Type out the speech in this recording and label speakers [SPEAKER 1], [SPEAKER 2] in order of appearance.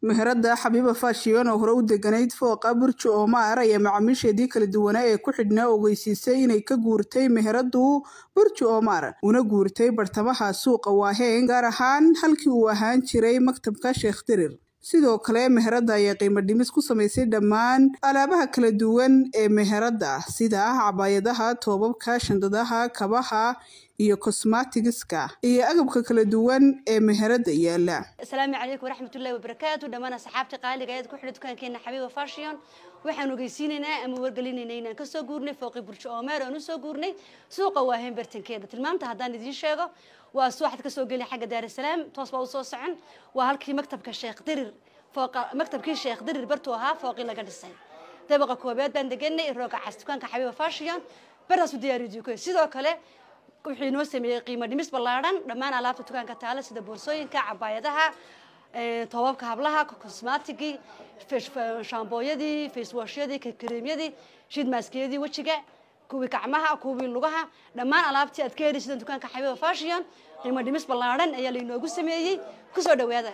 [SPEAKER 1] meherada Xabiiba Fashion oo hore u deganayd fooqa Burjo Omar ayaa macaamiisheedii kala duwanaa ee ku xidhnaa ogeysiisay inay ka guurtay meheradu Burjo Omar una guurtay bartamaha suuqa Waaheen gaar ahaan halkii uu ahaan jiray maktabka Sheekh Dirir. sidoo kale meherada ayaa qiimo dhimis ku sameysay dhammaan alaabaha kala duwan ee meherada sida cabaayadaha, toobabka, shandadaha, kabaha iyo cosmeticska iyo agabka kala duwan ee meherada yaala.
[SPEAKER 2] Assalaamu calaykum waraxmatullaahi wabarakaatuh. Dhammaan asxaabta qaaliga ah ee ku xidhan dukaankeena Xabiiba Fashion waxaan ogeysiinaynaa ama wargelinaynaa inaan ka soo guurnay fooqi Burjo Omar oo soo guurnay suuqa Waaheen bartankeeda. Tilmaamta haddaan idiin sheego waa suuxad ka soo galay xagga Daar es Salaam toos baa u soo socon waa halkii maktabka Sheekh Dirir fooqa maktabkii Sheekh Dirir bartu ahaa fooqi laga dhisay dabaqa koobaad baan deganay rooga castukaanka Xabiiba Fashion baraas u diyaariyay sidoo kale wixii noo sameeyay qiimo dhimis ballaaran dhammaan alaabta dukaanka taala sida boorsooyinka, cabaayadaha, toobabka hablaha, cosmeticgi, shaambooyadii, face washyadii, kareemyadii, sheet maskyadii wajiga, kuwi gacmaha, kuwi lugaha, dhammaan alaabtii aad ka helaysid dukaanka Xabiiba Fashion qiimo dhimis ballaaran ayaa la inoogu sameeyay ku soo dhawaada.